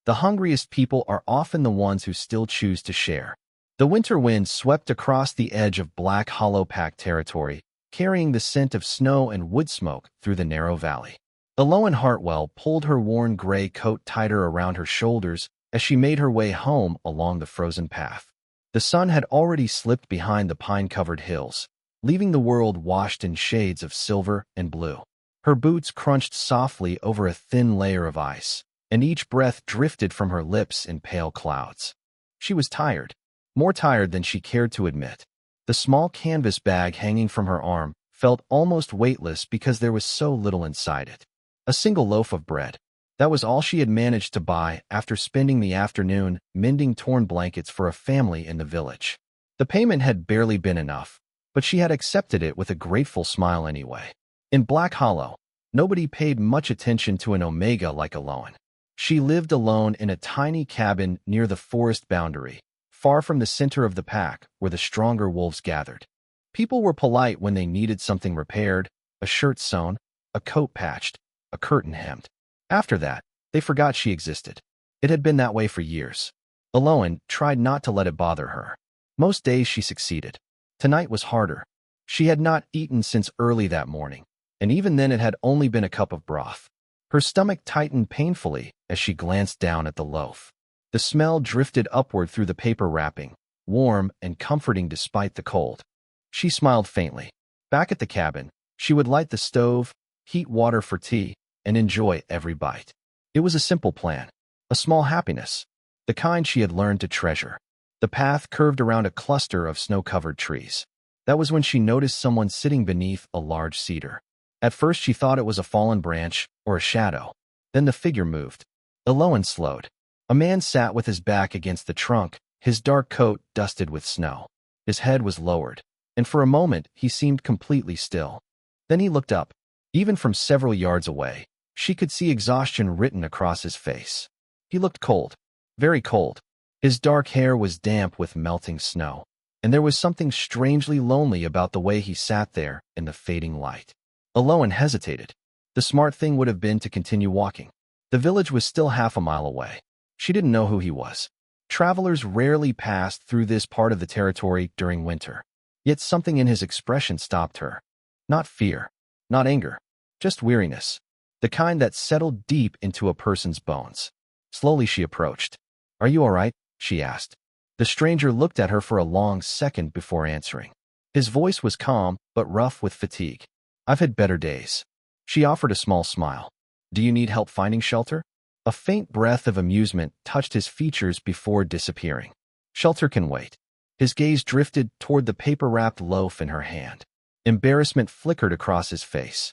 The hungriest people are often the ones who still choose to share. The winter wind swept across the edge of Black Hollow Pack territory, carrying the scent of snow and wood smoke through the narrow valley. Aloan Hartwell pulled her worn gray coat tighter around her shoulders as she made her way home along the frozen path. The sun had already slipped behind the pine-covered hills, leaving the world washed in shades of silver and blue. Her boots crunched softly over a thin layer of ice, and each breath drifted from her lips in pale clouds. She was tired, more tired than she cared to admit. The small canvas bag hanging from her arm felt almost weightless because there was so little inside it. A single loaf of bread. That was all she had managed to buy after spending the afternoon mending torn blankets for a family in the village. The payment had barely been enough, but she had accepted it with a grateful smile anyway. In Black Hollow, nobody paid much attention to an Omega like Aloan. She lived alone in a tiny cabin near the forest boundary, far from the center of the pack where the stronger wolves gathered. People were polite when they needed something repaired, a shirt sewn, a coat patched, a curtain hemmed. After that, they forgot she existed. It had been that way for years. Aloan tried not to let it bother her. Most days she succeeded. Tonight was harder. She had not eaten since early that morning, and even then it had only been a cup of broth. Her stomach tightened painfully as she glanced down at the loaf. The smell drifted upward through the paper wrapping, warm and comforting despite the cold. She smiled faintly. Back at the cabin, she would light the stove, heat water for tea, and enjoy every bite. It was a simple plan, a small happiness, the kind she had learned to treasure. The path curved around a cluster of snow-covered trees. That was when she noticed someone sitting beneath a large cedar. At first she thought it was a fallen branch or a shadow. Then the figure moved. Aloan slowed. A man sat with his back against the trunk, his dark coat dusted with snow. His head was lowered, and for a moment he seemed completely still. Then he looked up. Even from several yards away, she could see exhaustion written across his face. He looked cold, very cold. His dark hair was damp with melting snow, and there was something strangely lonely about the way he sat there in the fading light. Aloan hesitated. The smart thing would have been to continue walking. The village was still half a mile away. She didn't know who he was. Travelers rarely passed through this part of the territory during winter. Yet something in his expression stopped her. Not fear, not anger, just weariness. The kind that settled deep into a person's bones. Slowly she approached. "Are you all right?" she asked. The stranger looked at her for a long second before answering. His voice was calm, but rough with fatigue. "I've had better days." She offered a small smile. "Do you need help finding shelter?" A faint breath of amusement touched his features before disappearing. "Shelter can wait." His gaze drifted toward the paper-wrapped loaf in her hand. Embarrassment flickered across his face.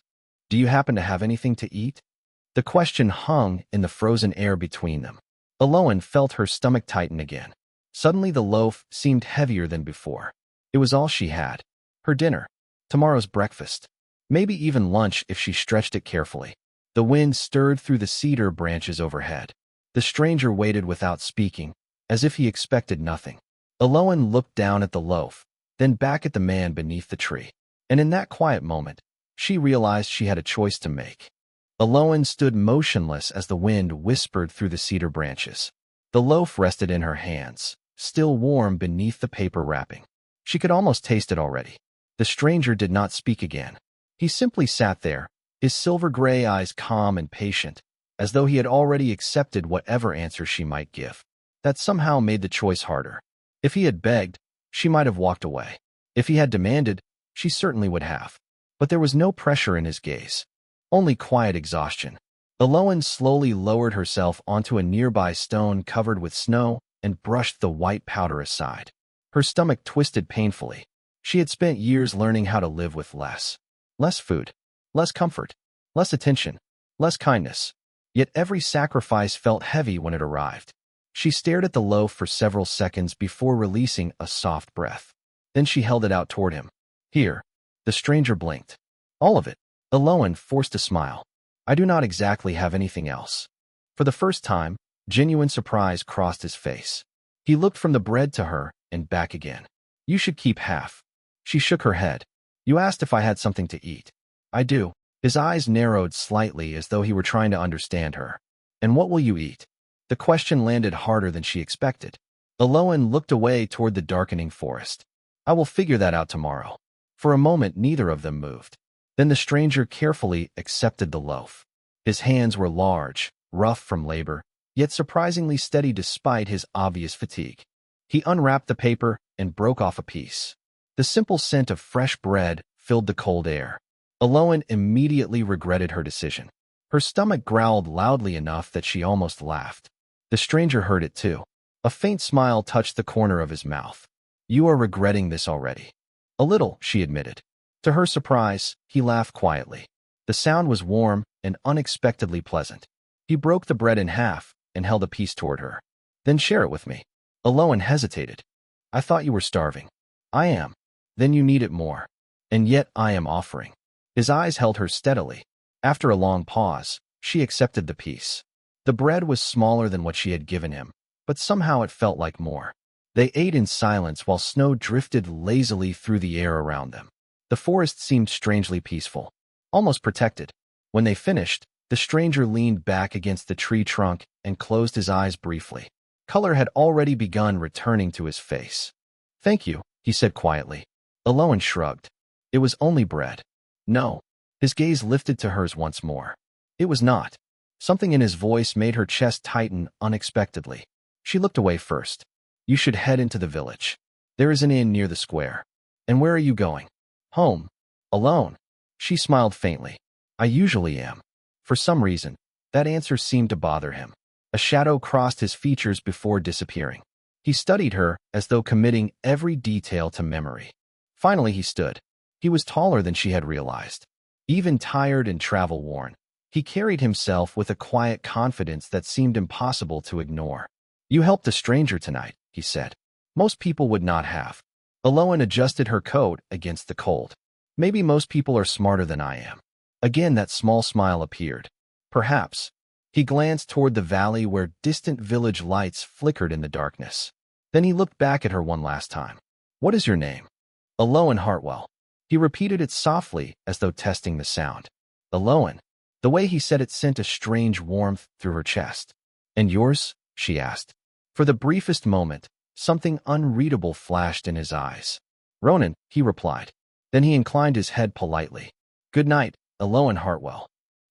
"Do you happen to have anything to eat?" The question hung in the frozen air between them. Aloan felt her stomach tighten again. Suddenly the loaf seemed heavier than before. It was all she had. Her dinner. Tomorrow's breakfast. Maybe even lunch if she stretched it carefully. The wind stirred through the cedar branches overhead. The stranger waited without speaking, as if he expected nothing. Aloan looked down at the loaf, then back at the man beneath the tree. And in that quiet moment, she realized she had a choice to make. Aloan stood motionless as the wind whispered through the cedar branches. The loaf rested in her hands, still warm beneath the paper wrapping. She could almost taste it already. The stranger did not speak again. He simply sat there, his silver-gray eyes calm and patient, as though he had already accepted whatever answer she might give. That somehow made the choice harder. If he had begged, she might have walked away. If he had demanded, she certainly would have. But there was no pressure in his gaze, only quiet exhaustion. Aloan slowly lowered herself onto a nearby stone covered with snow and brushed the white powder aside. Her stomach twisted painfully. She had spent years learning how to live with less. Less food, less comfort, less attention, less kindness. Yet every sacrifice felt heavy when it arrived. She stared at the loaf for several seconds before releasing a soft breath. Then she held it out toward him. "Here." The stranger blinked. "All of it." Aloan forced a smile. "I do not exactly have anything else." For the first time, genuine surprise crossed his face. He looked from the bread to her and back again. "You should keep half." She shook her head. "You asked if I had something to eat." "I do." His eyes narrowed slightly as though he were trying to understand her. "And what will you eat?" The question landed harder than she expected. Aloan looked away toward the darkening forest. I will figure that out tomorrow. For a moment, neither of them moved. Then the stranger carefully accepted the loaf. His hands were large, rough from labor, yet surprisingly steady despite his obvious fatigue. He unwrapped the paper and broke off a piece. The simple scent of fresh bread filled the cold air. Aloan immediately regretted her decision. Her stomach growled loudly enough that she almost laughed. The stranger heard it too. A faint smile touched the corner of his mouth. You are regretting this already. A little, she admitted. To her surprise, he laughed quietly. The sound was warm and unexpectedly pleasant. He broke the bread in half and held a piece toward her. Then share it with me. Aloan hesitated. I thought you were starving. I am. Then you need it more. And yet I am offering. His eyes held her steadily. After a long pause, she accepted the piece. The bread was smaller than what she had given him, but somehow it felt like more. They ate in silence while snow drifted lazily through the air around them. The forest seemed strangely peaceful, almost protected. When they finished, the stranger leaned back against the tree trunk and closed his eyes briefly. Color had already begun returning to his face. Thank you, he said quietly. Aloan shrugged. It was only bread. No. His gaze lifted to hers once more. It was not. Something in his voice made her chest tighten unexpectedly. She looked away first. You should head into the village. There is an inn near the square. And where are you going? Home. Alone. She smiled faintly. I usually am. For some reason, that answer seemed to bother him. A shadow crossed his features before disappearing. He studied her as though committing every detail to memory. Finally, he stood. He was taller than she had realized. Even tired and travel-worn, he carried himself with a quiet confidence that seemed impossible to ignore. You helped a stranger tonight, he said. Most people would not have. Aloan adjusted her coat against the cold. Maybe most people are smarter than I am. Again, that small smile appeared. Perhaps. He glanced toward the valley where distant village lights flickered in the darkness. Then he looked back at her one last time. What is your name? Aloan Hartwell. He repeated it softly as though testing the sound. Aloan. The way he said it sent a strange warmth through her chest. And yours? She asked. For the briefest moment, something unreadable flashed in his eyes. Ronan, he replied. Then he inclined his head politely. Good night, Aloan Hartwell.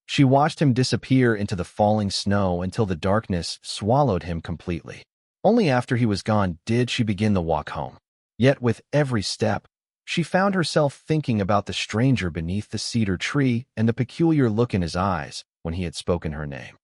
She watched him disappear into the falling snow until the darkness swallowed him completely. Only after he was gone did she begin the walk home. Yet with every step, she found herself thinking about the stranger beneath the cedar tree and the peculiar look in his eyes when he had spoken her name.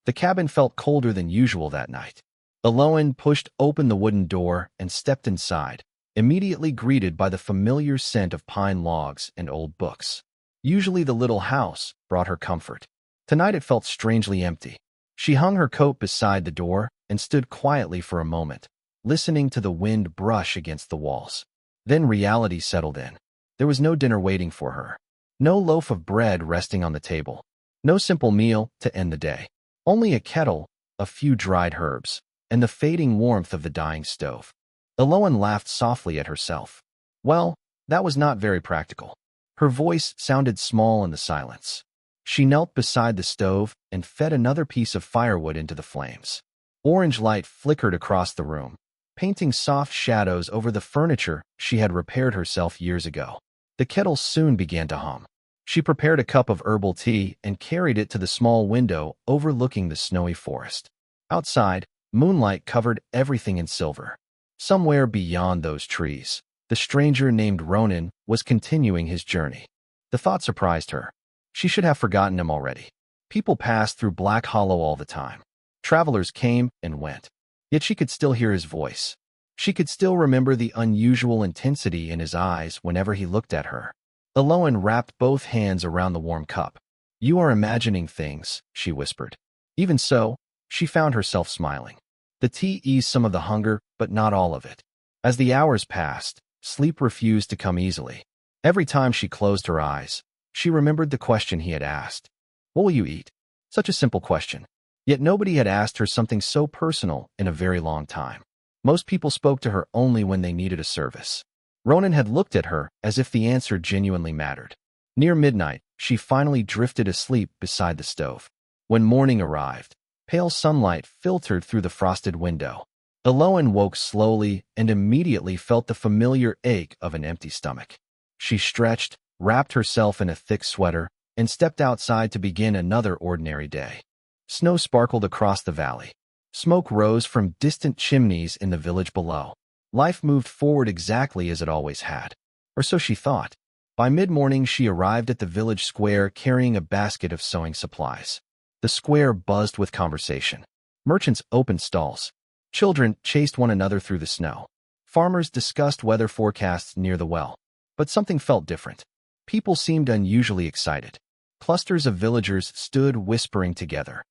The cabin felt colder than usual that night. Aloan pushed open the wooden door and stepped inside, immediately greeted by the familiar scent of pine logs and old books. Usually the little house brought her comfort. Tonight it felt strangely empty. She hung her coat beside the door and stood quietly for a moment, listening to the wind brush against the walls. Then reality settled in. There was no dinner waiting for her. No loaf of bread resting on the table. No simple meal to end the day. Only a kettle, a few dried herbs, and the fading warmth of the dying stove. Aloan laughed softly at herself. Well, that was not very practical. Her voice sounded small in the silence. She knelt beside the stove and fed another piece of firewood into the flames. Orange light flickered across the room, painting soft shadows over the furniture she had repaired herself years ago. The kettle soon began to hum. She prepared a cup of herbal tea and carried it to the small window overlooking the snowy forest. Outside, moonlight covered everything in silver. Somewhere beyond those trees, the stranger named Ronan was continuing his journey. The thought surprised her. She should have forgotten him already. People passed through Black Hollow all the time. Travelers came and went. Yet she could still hear his voice. She could still remember the unusual intensity in his eyes whenever he looked at her. Aloan wrapped both hands around the warm cup. You are imagining things, she whispered. Even so, she found herself smiling. The tea eased some of the hunger, but not all of it. As the hours passed, sleep refused to come easily. Every time she closed her eyes, she remembered the question he had asked. What will you eat? Such a simple question. Yet nobody had asked her something so personal in a very long time. Most people spoke to her only when they needed a service. Ronan had looked at her as if the answer genuinely mattered. Near midnight, she finally drifted asleep beside the stove. When morning arrived, Pale sunlight filtered through the frosted window. Eloan woke slowly and immediately felt the familiar ache of an empty stomach. She stretched, wrapped herself in a thick sweater, and stepped outside to begin another ordinary day. Snow sparkled across the valley. Smoke rose from distant chimneys in the village below. Life moved forward exactly as it always had. Or so she thought. By mid-morning, she arrived at the village square carrying a basket of sewing supplies. The square buzzed with conversation. Merchants opened stalls. Children chased one another through the snow. Farmers discussed weather forecasts near the well. But something felt different. People seemed unusually excited. Clusters of villagers stood whispering together.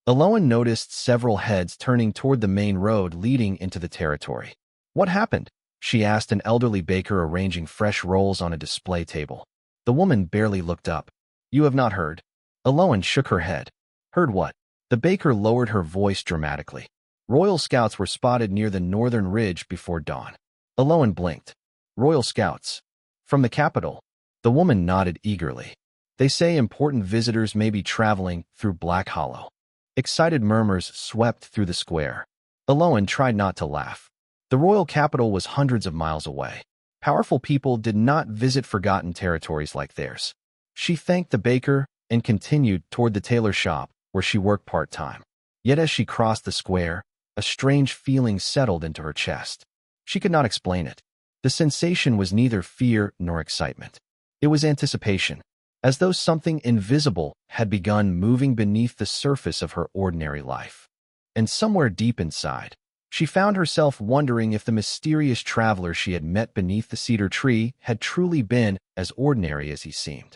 Eloan noticed several heads turning toward the main road leading into the territory. "What happened?" she asked an elderly baker arranging fresh rolls on a display table. The woman barely looked up. "You have not heard?" Eloan shook her head. "Heard what?" The baker lowered her voice dramatically. "Royal Scouts were spotted near the northern ridge before dawn." Eloan blinked. "Royal Scouts? From the capital?" The woman nodded eagerly. "They say important visitors may be traveling through Black Hollow." Excited murmurs swept through the square. Eloan tried not to laugh. The royal capital was hundreds of miles away. Powerful people did not visit forgotten territories like theirs. She thanked the baker and continued toward the tailor shop where she worked part-time. Yet as she crossed the square, a strange feeling settled into her chest. She could not explain it. The sensation was neither fear nor excitement. It was anticipation, as though something invisible had begun moving beneath the surface of her ordinary life. And somewhere deep inside, she found herself wondering if the mysterious traveler she had met beneath the cedar tree had truly been as ordinary as he seemed.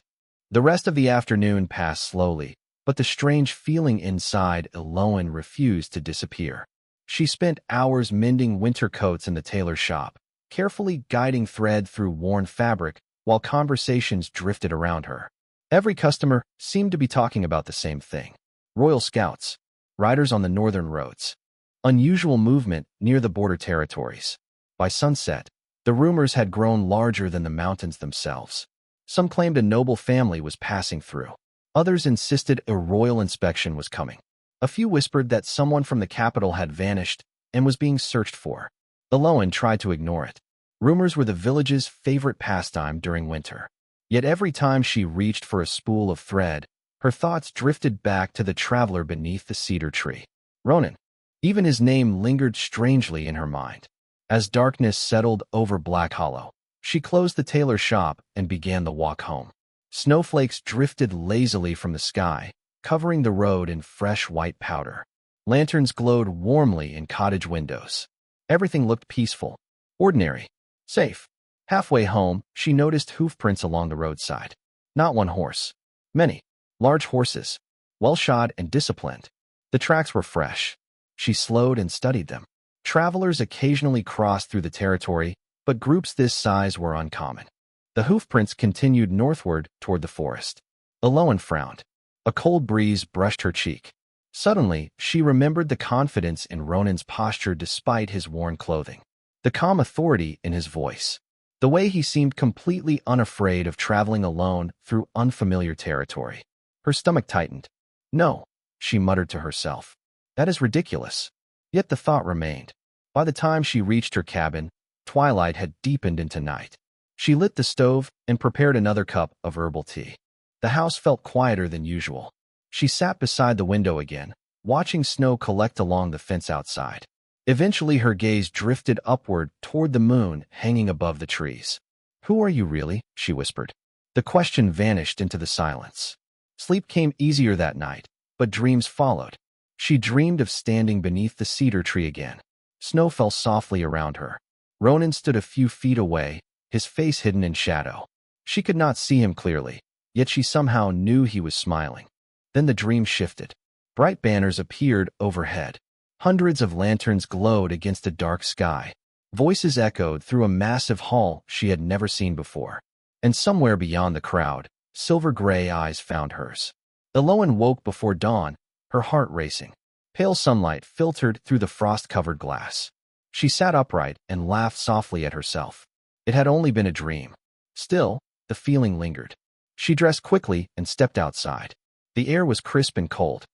The rest of the afternoon passed slowly, but the strange feeling inside Eloan refused to disappear. She spent hours mending winter coats in the tailor shop, carefully guiding thread through worn fabric while conversations drifted around her. Every customer seemed to be talking about the same thing. Royal Scouts, riders on the northern roads, unusual movement near the border territories. By sunset, the rumors had grown larger than the mountains themselves. Some claimed a noble family was passing through. Others insisted a royal inspection was coming. A few whispered that someone from the capital had vanished and was being searched for. Eloan tried to ignore it. Rumors were the village's favorite pastime during winter. Yet every time she reached for a spool of thread, her thoughts drifted back to the traveler beneath the cedar tree. Ronan. Even his name lingered strangely in her mind. As darkness settled over Black Hollow, she closed the tailor shop and began the walk home. Snowflakes drifted lazily from the sky, covering the road in fresh white powder. Lanterns glowed warmly in cottage windows. Everything looked peaceful, ordinary, safe. Halfway home, she noticed hoofprints along the roadside. Not one horse. Many. Large horses. Well-shod and disciplined. The tracks were fresh. She slowed and studied them. Travelers occasionally crossed through the territory, but groups this size were uncommon. The hoofprints continued northward toward the forest. Eloan frowned. A cold breeze brushed her cheek. Suddenly, she remembered the confidence in Ronan's posture despite his worn clothing. The calm authority in his voice. The way he seemed completely unafraid of traveling alone through unfamiliar territory. Her stomach tightened. "No," she muttered to herself. "That is ridiculous." Yet the thought remained. By the time she reached her cabin, twilight had deepened into night. She lit the stove and prepared another cup of herbal tea. The house felt quieter than usual. She sat beside the window again, watching snow collect along the fence outside. Eventually her gaze drifted upward toward the moon hanging above the trees. "Who are you really?" she whispered. The question vanished into the silence. Sleep came easier that night, but dreams followed. She dreamed of standing beneath the cedar tree again. Snow fell softly around her. Ronan stood a few feet away, his face hidden in shadow. She could not see him clearly, yet she somehow knew he was smiling. Then the dream shifted. Bright banners appeared overhead. Hundreds of lanterns glowed against a dark sky. Voices echoed through a massive hall she had never seen before. And somewhere beyond the crowd, silver-gray eyes found hers. Eloan woke before dawn, her heart racing. Pale sunlight filtered through the frost-covered glass. She sat upright and laughed softly at herself. It had only been a dream. Still, the feeling lingered. She dressed quickly and stepped outside. The air was crisp and cold.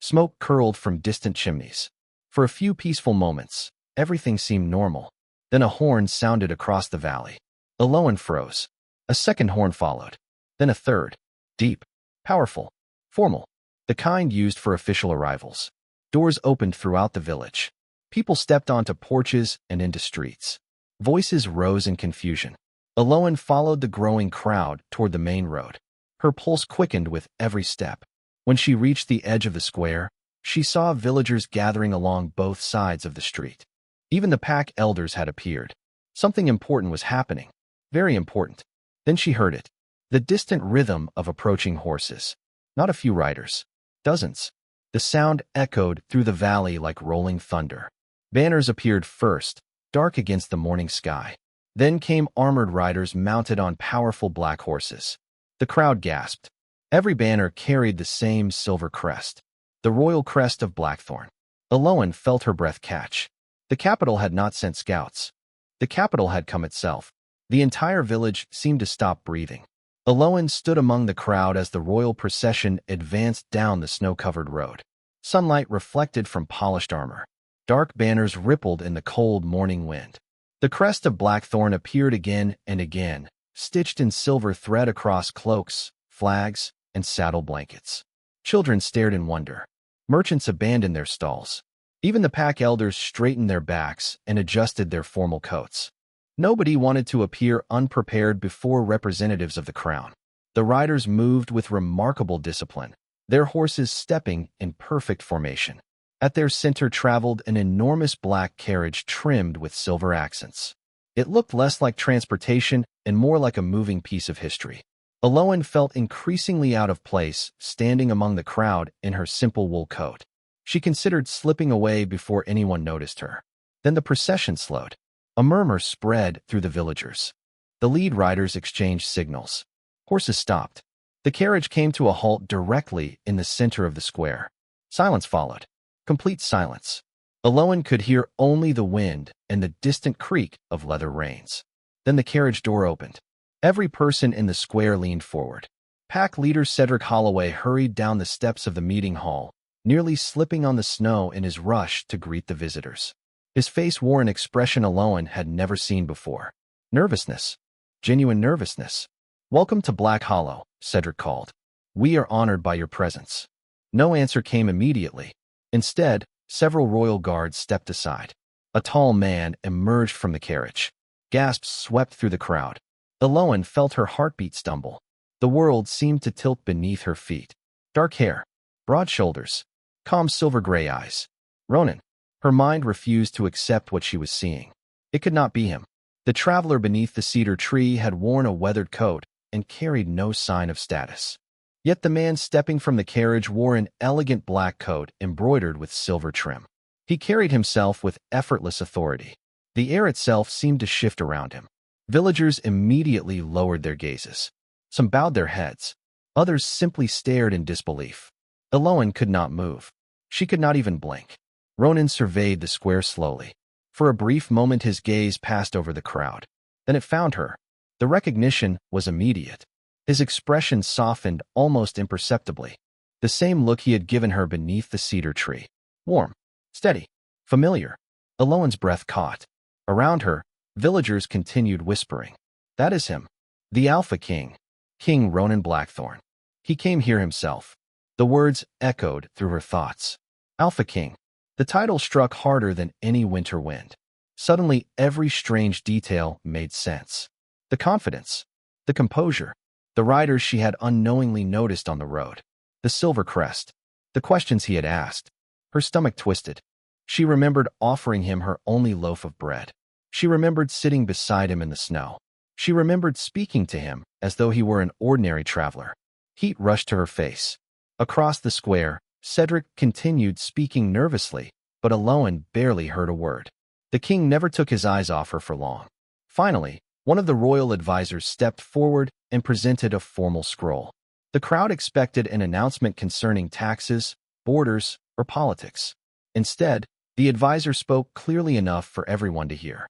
Smoke curled from distant chimneys. For a few peaceful moments, everything seemed normal. Then a horn sounded across the valley. Alolan froze. A second horn followed. Then a third. Deep, powerful, formal. The kind used for official arrivals. Doors opened throughout the village. People stepped onto porches and into streets. Voices rose in confusion. Alolan followed the growing crowd toward the main road. Her pulse quickened with every step. When she reached the edge of the square, she saw villagers gathering along both sides of the street. Even the pack elders had appeared. Something important was happening. Very important. Then she heard it. The distant rhythm of approaching horses. Not a few riders. Dozens. The sound echoed through the valley like rolling thunder. Banners appeared first, dark against the morning sky. Then came armored riders mounted on powerful black horses. The crowd gasped. Every banner carried the same silver crest. The royal crest of Blackthorn. Alolan felt her breath catch. The capital had not sent scouts. The capital had come itself. The entire village seemed to stop breathing. Alolan stood among the crowd as the royal procession advanced down the snow-covered road. Sunlight reflected from polished armor. Dark banners rippled in the cold morning wind. The crest of Blackthorn appeared again and again, stitched in silver thread across cloaks, flags, and saddle blankets. Children stared in wonder. Merchants abandoned their stalls. Even the pack elders straightened their backs and adjusted their formal coats. Nobody wanted to appear unprepared before representatives of the crown. The riders moved with remarkable discipline, their horses stepping in perfect formation. At their center traveled an enormous black carriage trimmed with silver accents. It looked less like transportation and more like a moving piece of history. Alolan felt increasingly out of place, standing among the crowd in her simple wool coat. She considered slipping away before anyone noticed her. Then the procession slowed. A murmur spread through the villagers. The lead riders exchanged signals. Horses stopped. The carriage came to a halt directly in the center of the square. Silence followed. Complete silence. Alolan could hear only the wind and the distant creak of leather reins. Then the carriage door opened. Every person in the square leaned forward. Pack leader Cedric Holloway hurried down the steps of the meeting hall, nearly slipping on the snow in his rush to greet the visitors. His face wore an expression Alolan had never seen before. Nervousness. Genuine nervousness. "Welcome to Black Hollow," Cedric called. "We are honored by your presence." No answer came immediately. Instead, several royal guards stepped aside. A tall man emerged from the carriage. Gasps swept through the crowd. Alolan felt her heartbeat stumble. The world seemed to tilt beneath her feet. Dark hair, broad shoulders, calm silver-gray eyes. Ronan. Her mind refused to accept what she was seeing. It could not be him. The traveler beneath the cedar tree had worn a weathered coat and carried no sign of status. Yet the man stepping from the carriage wore an elegant black coat embroidered with silver trim. He carried himself with effortless authority. The air itself seemed to shift around him. Villagers immediately lowered their gazes. Some bowed their heads. Others simply stared in disbelief. Alolan could not move. She could not even blink. Ronan surveyed the square slowly. For a brief moment his gaze passed over the crowd. Then it found her. The recognition was immediate. His expression softened almost imperceptibly. The same look he had given her beneath the cedar tree. Warm, steady, familiar. Alolan's breath caught. Around her, villagers continued whispering. "That is him. The Alpha King. King Ronan Blackthorn. He came here himself." The words echoed through her thoughts. Alpha King. The title struck harder than any winter wind. Suddenly, every strange detail made sense. The confidence. The composure. The riders she had unknowingly noticed on the road. The silver crest. The questions he had asked. Her stomach twisted. She remembered offering him her only loaf of bread. She remembered sitting beside him in the snow. She remembered speaking to him as though he were an ordinary traveler. Heat rushed to her face. Across the square, Cedric continued speaking nervously, but Alolan barely heard a word. The king never took his eyes off her for long. Finally, one of the royal advisors stepped forward and presented a formal scroll. The crowd expected an announcement concerning taxes, borders, or politics. Instead, the advisor spoke clearly enough for everyone to hear.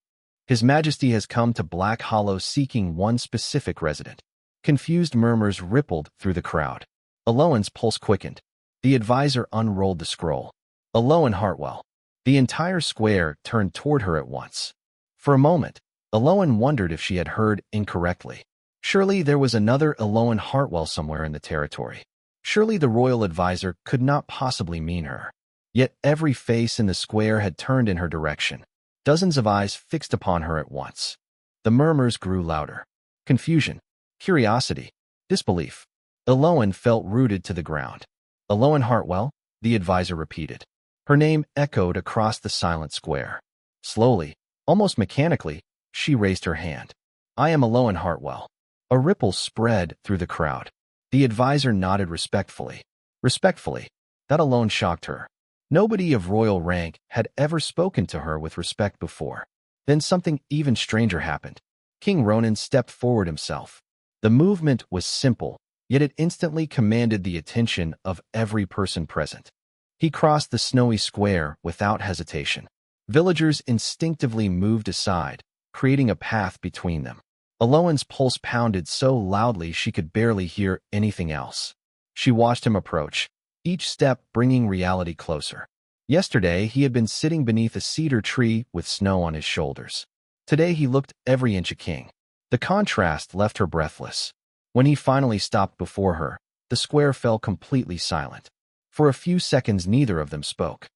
His Majesty has come to Black Hollow seeking one specific resident. Confused murmurs rippled through the crowd. Alolan's pulse quickened. The advisor unrolled the scroll. Alolan Hartwell. The entire square turned toward her at once. For a moment, Alolan wondered if she had heard incorrectly. Surely there was another Alolan Hartwell somewhere in the territory. Surely the royal advisor could not possibly mean her. Yet every face in the square had turned in her direction. Dozens of eyes fixed upon her at once. The murmurs grew louder. Confusion, curiosity, disbelief. Alolan felt rooted to the ground. Alolan Hartwell, the advisor repeated. Her name echoed across the silent square. Slowly, almost mechanically, she raised her hand. I am Alolan Hartwell. A ripple spread through the crowd. The advisor nodded respectfully. Respectfully. That alone shocked her. Nobody of royal rank had ever spoken to her with respect before. Then something even stranger happened. King Ronan stepped forward himself. The movement was simple, yet it instantly commanded the attention of every person present. He crossed the snowy square without hesitation. Villagers instinctively moved aside, creating a path between them. Alolan's pulse pounded so loudly she could barely hear anything else. She watched him approach, each step bringing reality closer. Yesterday, he had been sitting beneath a cedar tree with snow on his shoulders. Today, he looked every inch a king. The contrast left her breathless. When he finally stopped before her, the square fell completely silent. For a few seconds, neither of them spoke.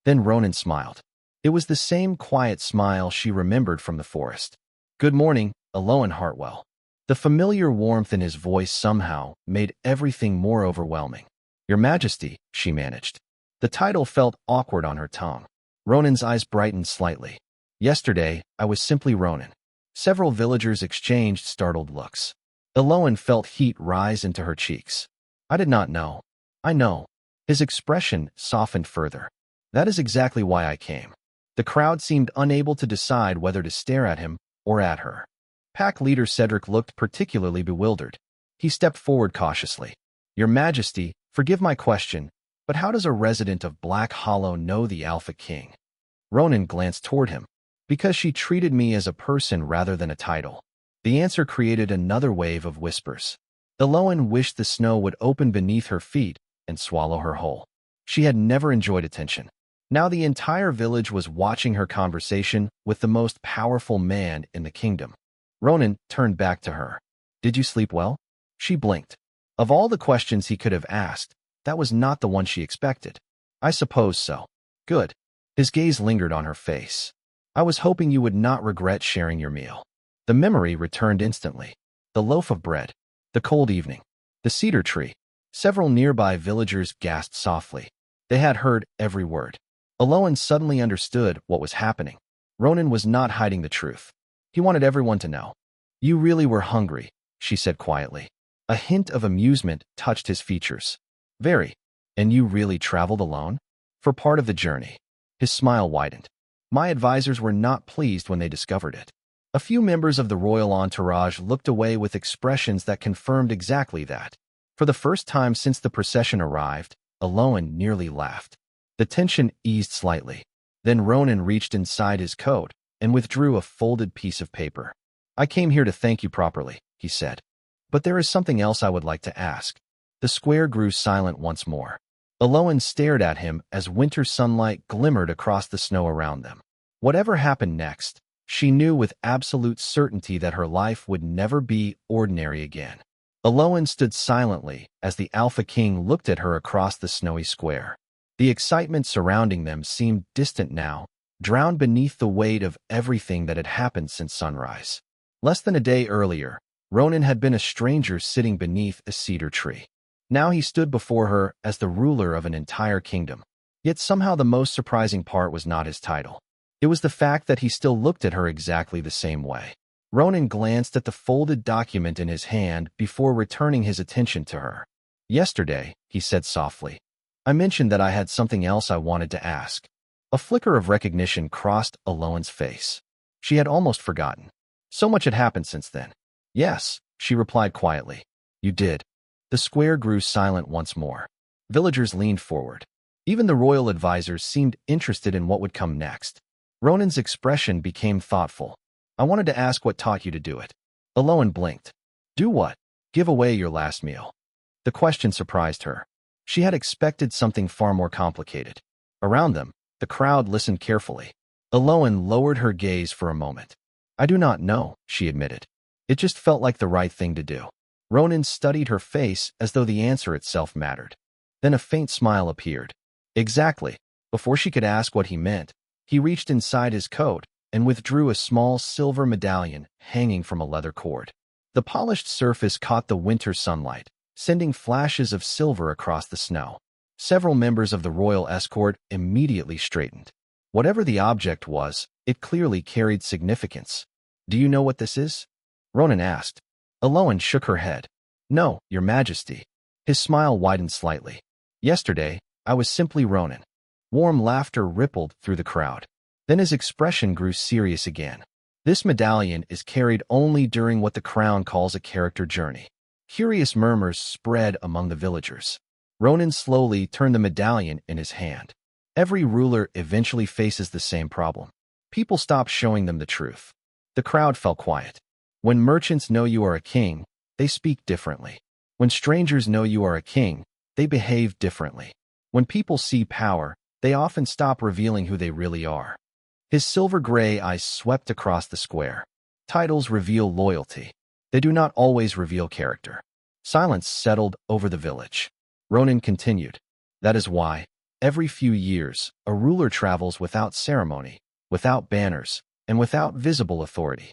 Then Ronan smiled. It was the same quiet smile she remembered from the forest. Good morning, Alolan Hartwell. The familiar warmth in his voice somehow made everything more overwhelming. Your Majesty, she managed. The title felt awkward on her tongue. Ronan's eyes brightened slightly. Yesterday, I was simply Ronan. Several villagers exchanged startled looks. Alolan felt heat rise into her cheeks. I did not know. I know. His expression softened further. That is exactly why I came. The crowd seemed unable to decide whether to stare at him or at her. Pack leader Cedric looked particularly bewildered. He stepped forward cautiously. Your Majesty, forgive my question, but how does a resident of Black Hollow know the Alpha King? Ronan glanced toward him. Because she treated me as a person rather than a title. The answer created another wave of whispers. Alolan wished the snow would open beneath her feet and swallow her whole. She had never enjoyed attention. Now the entire village was watching her conversation with the most powerful man in the kingdom. Ronan turned back to her. Did you sleep well? She blinked. Of all the questions he could have asked, that was not the one she expected. I suppose so. Good. His gaze lingered on her face. I was hoping you would not regret sharing your meal. The memory returned instantly. The loaf of bread, the cold evening, the cedar tree. Several nearby villagers gasped softly. They had heard every word. Alolan suddenly understood what was happening. Ronan was not hiding the truth. He wanted everyone to know. You really were hungry, she said quietly. A hint of amusement touched his features. Very. And you really traveled alone? For part of the journey. His smile widened. My advisors were not pleased when they discovered it. A few members of the royal entourage looked away with expressions that confirmed exactly that. For the first time since the procession arrived, Alolan nearly laughed. The tension eased slightly. Then Ronan reached inside his coat and withdrew a folded piece of paper. I came here to thank you properly, he said. But there is something else I would like to ask. The square grew silent once more. Alolan stared at him as winter sunlight glimmered across the snow around them. Whatever happened next, she knew with absolute certainty that her life would never be ordinary again. Alolan stood silently as the Alpha King looked at her across the snowy square. The excitement surrounding them seemed distant now, drowned beneath the weight of everything that had happened since sunrise. Less than a day earlier, Ronan had been a stranger sitting beneath a cedar tree. Now he stood before her as the ruler of an entire kingdom. Yet somehow the most surprising part was not his title. It was the fact that he still looked at her exactly the same way. Ronan glanced at the folded document in his hand before returning his attention to her. Yesterday, he said softly, I mentioned that I had something else I wanted to ask. A flicker of recognition crossed Alolan's face. She had almost forgotten. So much had happened since then. Yes, she replied quietly. You did. The square grew silent once more. Villagers leaned forward. Even the royal advisors seemed interested in what would come next. Ronan's expression became thoughtful. I wanted to ask what taught you to do it. Alolan blinked. Do what? Give away your last meal. The question surprised her. She had expected something far more complicated. Around them, the crowd listened carefully. Eloan lowered her gaze for a moment. I do not know, she admitted. It just felt like the right thing to do. Ronan studied her face as though the answer itself mattered. Then a faint smile appeared. Exactly. Before she could ask what he meant, he reached inside his coat and withdrew a small silver medallion hanging from a leather cord. The polished surface caught the winter sunlight, sending flashes of silver across the snow. Several members of the royal escort immediately straightened. Whatever the object was, it clearly carried significance. Do you know what this is? Ronan asked. Eloan shook her head. No, your majesty. His smile widened slightly. Yesterday, I was simply Ronan. Warm laughter rippled through the crowd. Then his expression grew serious again. This medallion is carried only during what the crown calls a character journey. Curious murmurs spread among the villagers. Ronan slowly turned the medallion in his hand. Every ruler eventually faces the same problem. People stop showing them the truth. The crowd fell quiet. When merchants know you are a king, they speak differently. When strangers know you are a king, they behave differently. When people see power, they often stop revealing who they really are. His silver-gray eyes swept across the square. Titles reveal loyalty. They do not always reveal character. Silence settled over the village. Ronan continued. That is why, every few years, a ruler travels without ceremony, without banners, and without visible authority.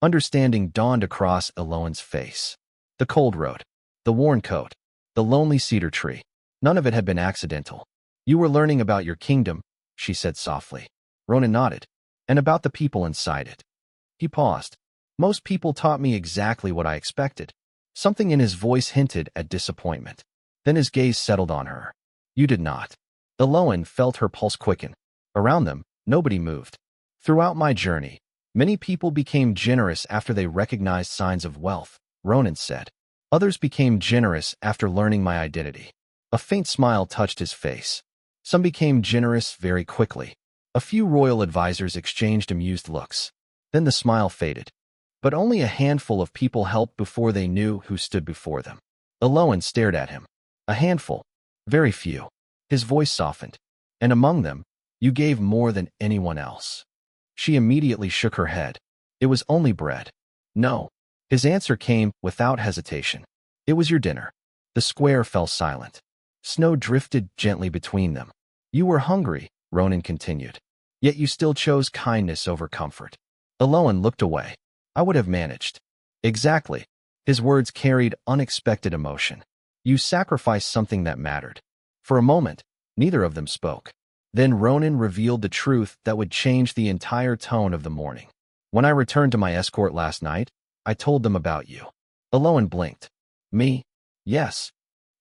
Understanding dawned across Eloan's face. The cold road, the worn coat, the lonely cedar tree. None of it had been accidental. You were learning about your kingdom, she said softly. Ronan nodded. And about the people inside it. He paused. Most people taught me exactly what I expected. Something in his voice hinted at disappointment. Then his gaze settled on her. You did not. Eloan felt her pulse quicken. Around them, nobody moved. Throughout my journey, many people became generous after they recognized signs of wealth, Ronan said. Others became generous after learning my identity. A faint smile touched his face. Some became generous very quickly. A few royal advisors exchanged amused looks. Then the smile faded. But only a handful of people helped before they knew who stood before them. Eloan stared at him. A handful. Very few. His voice softened. And among them, you gave more than anyone else. She immediately shook her head. It was only bread. No. His answer came without hesitation. It was your dinner. The square fell silent. Snow drifted gently between them. You were hungry, Ronan continued. Yet you still chose kindness over comfort. Eloan looked away. I would have managed. Exactly. His words carried unexpected emotion. You sacrificed something that mattered. For a moment, neither of them spoke. Then Ronan revealed the truth that would change the entire tone of the morning. When I returned to my escort last night, I told them about you. Eloan blinked. Me? Yes.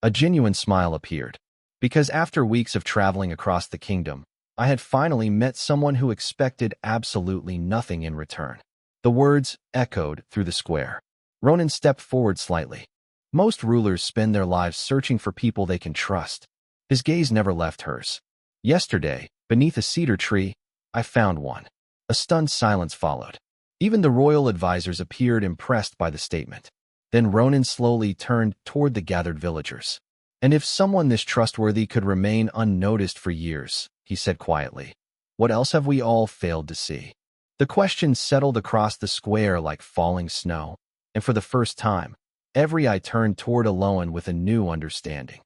A genuine smile appeared. Because after weeks of traveling across the kingdom, I had finally met someone who expected absolutely nothing in return. The words echoed through the square. Ronan stepped forward slightly. Most rulers spend their lives searching for people they can trust. His gaze never left hers. Yesterday, beneath a cedar tree, I found one. A stunned silence followed. Even the royal advisors appeared impressed by the statement. Then Ronan slowly turned toward the gathered villagers. And if someone this trustworthy could remain unnoticed for years, he said quietly, what else have we all failed to see? The question settled across the square like falling snow, and for the first time, every eye turned toward Eloan with a new understanding.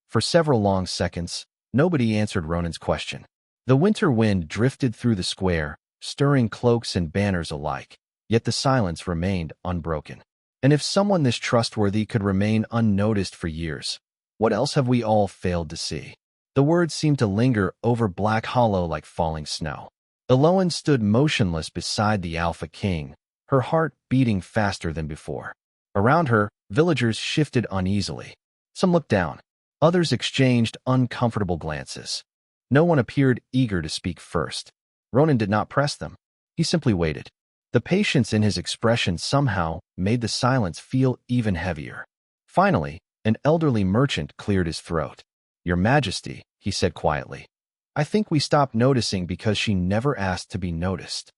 For several long seconds, nobody answered Ronan's question. The winter wind drifted through the square, stirring cloaks and banners alike, yet the silence remained unbroken. And if someone this trustworthy could remain unnoticed for years, what else have we all failed to see? The words seemed to linger over Black Hollow like falling snow. Eloan stood motionless beside the Alpha King, her heart beating faster than before. Around her, villagers shifted uneasily. Some looked down. Others exchanged uncomfortable glances. No one appeared eager to speak first. Ronan did not press them. He simply waited. The patience in his expression somehow made the silence feel even heavier. Finally, an elderly merchant cleared his throat. Your Majesty, he said quietly. I think we stopped noticing because she never asked to be noticed.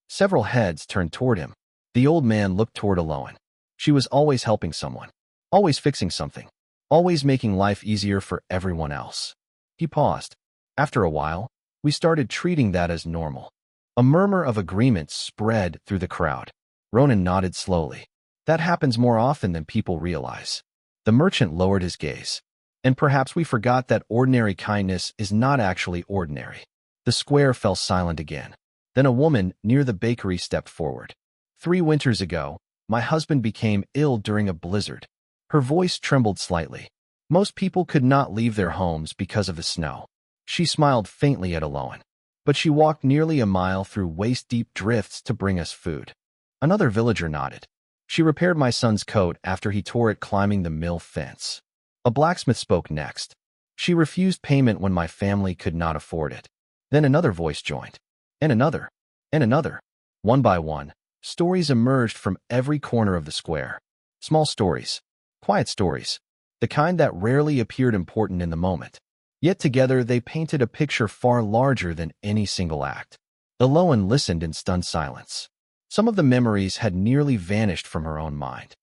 Several heads turned toward him. The old man looked toward Eloan. She was always helping someone, always fixing something, always making life easier for everyone else. He paused. After a while, we started treating that as normal. A murmur of agreement spread through the crowd. Ronan nodded slowly. That happens more often than people realize. The merchant lowered his gaze. And perhaps we forgot that ordinary kindness is not actually ordinary. The square fell silent again. Then a woman near the bakery stepped forward. 3 winters ago, my husband became ill during a blizzard. Her voice trembled slightly. Most people could not leave their homes because of the snow. She smiled faintly at Aloan. But she walked nearly a mile through waist-deep drifts to bring us food. Another villager nodded. She repaired my son's coat after he tore it climbing the mill fence. A blacksmith spoke next. She refused payment when my family could not afford it. Then another voice joined. And another. And another. One by one, stories emerged from every corner of the square. Small stories. Quiet stories. The kind that rarely appeared important in the moment. Yet together they painted a picture far larger than any single act. Aloan listened in stunned silence. Some of the memories had nearly vanished from her own mind.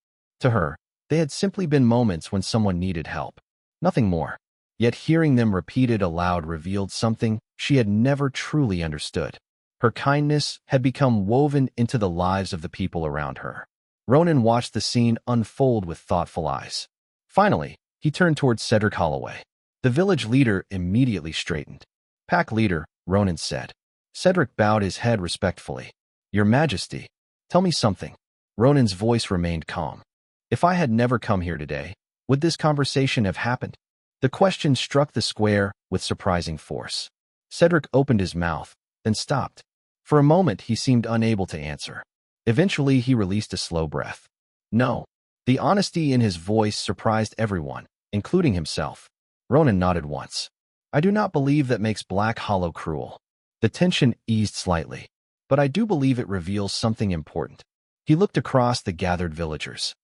To her, they had simply been moments when someone needed help. Nothing more. Yet hearing them repeated aloud revealed something she had never truly understood. Her kindness had become woven into the lives of the people around her. Ronan watched the scene unfold with thoughtful eyes. Finally, he turned towards Cedric Holloway. The village leader immediately straightened. Pack leader, Ronan said. Cedric bowed his head respectfully. Your Majesty, tell me something. Ronan's voice remained calm. If I had never come here today, would this conversation have happened? The question struck the square with surprising force. Cedric opened his mouth, then stopped. For a moment he seemed unable to answer. Eventually he released a slow breath. No. The honesty in his voice surprised everyone, including himself. Ronan nodded once. I do not believe that makes Black Hollow cruel. The tension eased slightly, but I do believe it reveals something important. He looked across the gathered villagers.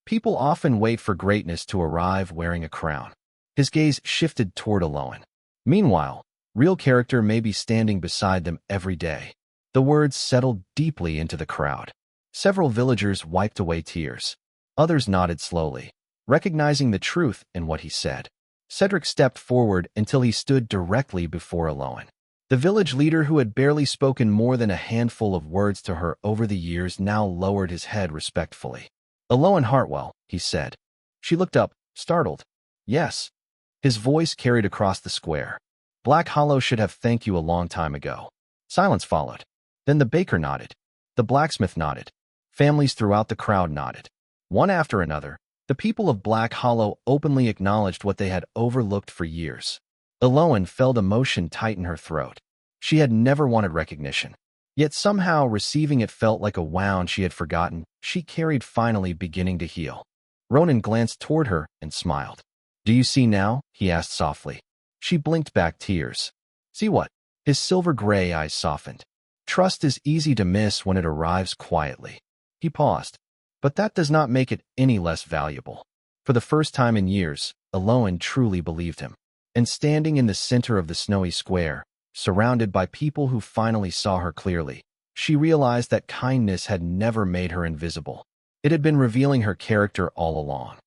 People often wait for greatness to arrive wearing a crown. His gaze shifted toward Aloan. Meanwhile, real character may be standing beside them every day. The words settled deeply into the crowd. Several villagers wiped away tears. Others nodded slowly, recognizing the truth in what he said. Cedric stepped forward until he stood directly before Aloan. The village leader, who had barely spoken more than a handful of words to her over the years, now lowered his head respectfully. Aloan Hartwell, he said. She looked up, startled. Yes. His voice carried across the square. Black Hollow should have thanked you a long time ago. Silence followed. Then the baker nodded. The blacksmith nodded. Families throughout the crowd nodded. One after another, the people of Black Hollow openly acknowledged what they had overlooked for years. Aloan felt emotion tighten her throat. She had never wanted recognition. Yet somehow receiving it felt like a wound she had forgotten she carried finally beginning to heal. Ronan glanced toward her and smiled. Do you see now? He asked softly. She blinked back tears. See what? His silver-gray eyes softened. Trust is easy to miss when it arrives quietly. He paused. But that does not make it any less valuable. For the first time in years, Aloan truly believed him. And standing in the center of the snowy square, surrounded by people who finally saw her clearly, she realized that kindness had never made her invisible. It had been revealing her character all along.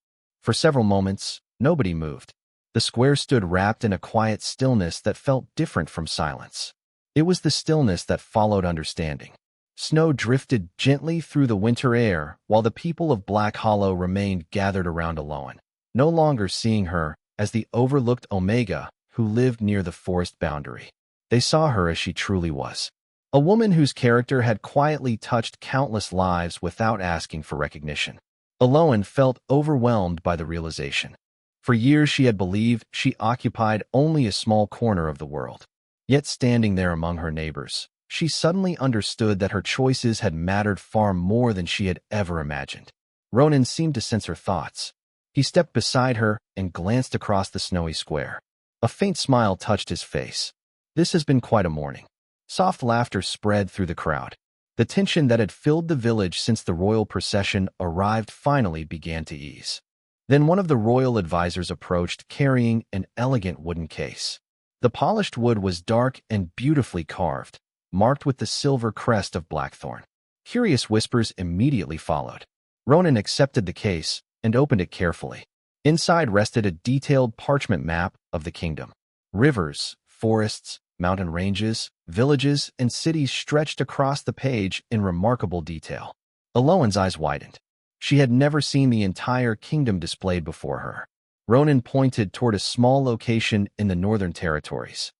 For several moments, nobody moved. The square stood wrapped in a quiet stillness that felt different from silence. It was the stillness that followed understanding. Snow drifted gently through the winter air while the people of Black Hollow remained gathered around Aloan, no longer seeing her as the overlooked Omega who lived near the forest boundary. They saw her as she truly was. A woman whose character had quietly touched countless lives without asking for recognition. Aloan felt overwhelmed by the realization. For years she had believed she occupied only a small corner of the world. Yet standing there among her neighbors, she suddenly understood that her choices had mattered far more than she had ever imagined. Ronan seemed to sense her thoughts. He stepped beside her and glanced across the snowy square. A faint smile touched his face. This has been quite a morning. Soft laughter spread through the crowd. The tension that had filled the village since the royal procession arrived finally began to ease. Then one of the royal advisors approached carrying an elegant wooden case. The polished wood was dark and beautifully carved, marked with the silver crest of blackthorn. Curious whispers immediately followed. Ronan accepted the case and opened it carefully. Inside rested a detailed parchment map of the kingdom. Rivers, forests, mountain ranges, villages, and cities stretched across the page in remarkable detail. Aloan's eyes widened. She had never seen the entire kingdom displayed before her. Ronan pointed toward a small location in the northern territories.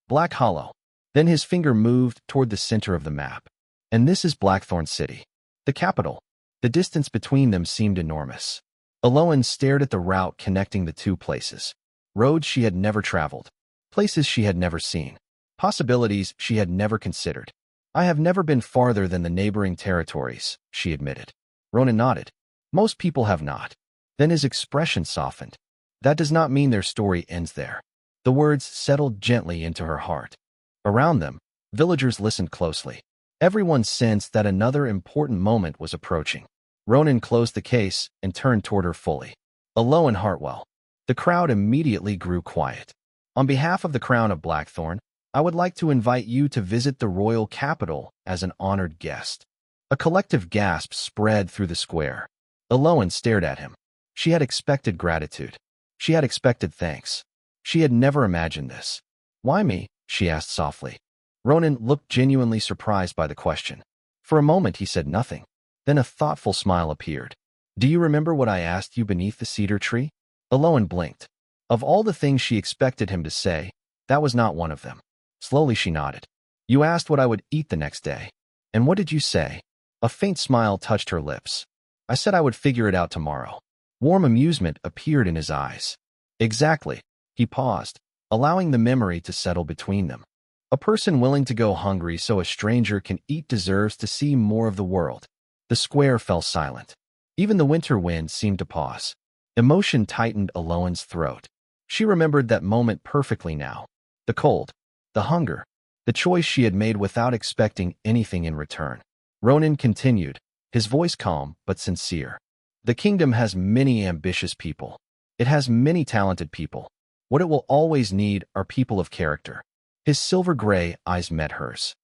Black Hollow. Then his finger moved toward the center of the map. And this is Blackthorn City, the capital. The distance between them seemed enormous. Aloan stared at the route connecting the two places. Roads she had never traveled. Places she had never seen. Possibilities she had never considered. I have never been farther than the neighboring territories, she admitted. Ronan nodded. Most people have not. Then his expression softened. That does not mean their story ends there. The words settled gently into her heart. Around them, villagers listened closely. Everyone sensed that another important moment was approaching. Ronan closed the case and turned toward her fully. Aloan Hartwell. The crowd immediately grew quiet. On behalf of the Crown of Blackthorn, I would like to invite you to visit the royal capital as an honored guest. A collective gasp spread through the square. Aloan stared at him. She had expected gratitude. She had expected thanks. She had never imagined this. Why me? She asked softly. Ronan looked genuinely surprised by the question. For a moment he said nothing. Then a thoughtful smile appeared. Do you remember what I asked you beneath the cedar tree? Aloan blinked. Of all the things she expected him to say, that was not one of them. Slowly she nodded. You asked what I would eat the next day. And what did you say? A faint smile touched her lips. I said I would figure it out tomorrow. Warm amusement appeared in his eyes. Exactly. He paused, allowing the memory to settle between them. A person willing to go hungry so a stranger can eat deserves to see more of the world. The square fell silent. Even the winter wind seemed to pause. Emotion tightened Aloan's throat. She remembered that moment perfectly now. The cold, the hunger, the choice she had made without expecting anything in return. Ronan continued, his voice calm but sincere. The kingdom has many ambitious people. It has many talented people. What it will always need are people of character. His silver-gray eyes met hers.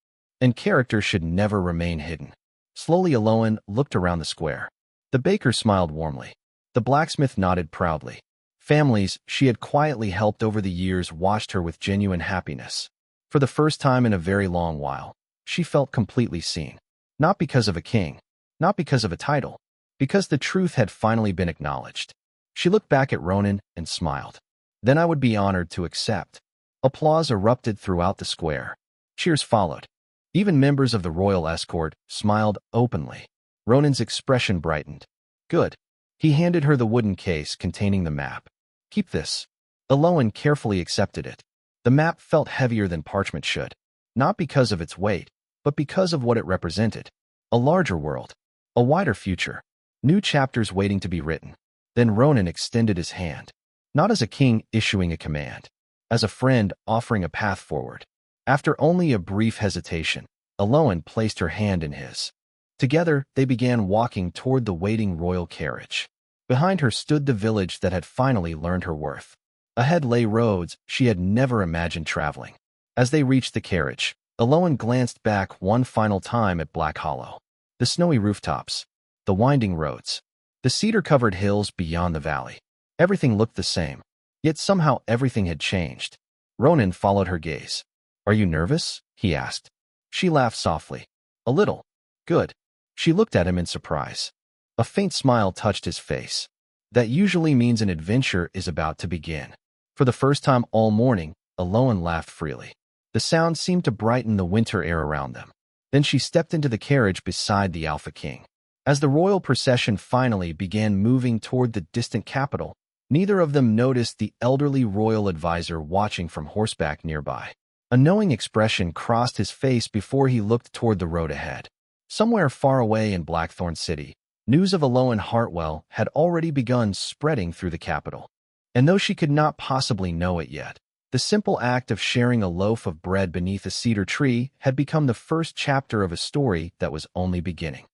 And character should never remain hidden. Slowly Aloan looked around the square. The baker smiled warmly. The blacksmith nodded proudly. Families she had quietly helped over the years watched her with genuine happiness. For the first time in a very long while, she felt completely seen. Not because of a king, not because of a title, because the truth had finally been acknowledged. She looked back at Ronan and smiled. Then I would be honored to accept. Applause erupted throughout the square. Cheers followed. Even members of the royal escort smiled openly. Ronan's expression brightened. Good. He handed her the wooden case containing the map. Keep this. Aloan carefully accepted it. The map felt heavier than parchment should, not because of its weight, but because of what it represented. A larger world, a wider future, new chapters waiting to be written. Then Ronan extended his hand, not as a king issuing a command, as a friend offering a path forward. After only a brief hesitation, Aloan placed her hand in his. Together, they began walking toward the waiting royal carriage. Behind her stood the village that had finally learned her worth. Ahead lay roads she had never imagined traveling. As they reached the carriage, Aloan glanced back one final time at Black Hollow. The snowy rooftops, the winding roads, the cedar-covered hills beyond the valley. Everything looked the same, yet somehow everything had changed. Ronan followed her gaze. Are you nervous? He asked. She laughed softly. A little. Good. She looked at him in surprise. A faint smile touched his face. That usually means an adventure is about to begin. For the first time all morning, Aloan laughed freely. The sound seemed to brighten the winter air around them. Then she stepped into the carriage beside the Alpha King. As the royal procession finally began moving toward the distant capital, neither of them noticed the elderly royal advisor watching from horseback nearby. A knowing expression crossed his face before he looked toward the road ahead. Somewhere far away in Blackthorn City, news of Aloan Hartwell had already begun spreading through the capital. And though she could not possibly know it yet, the simple act of sharing a loaf of bread beneath a cedar tree had become the first chapter of a story that was only beginning.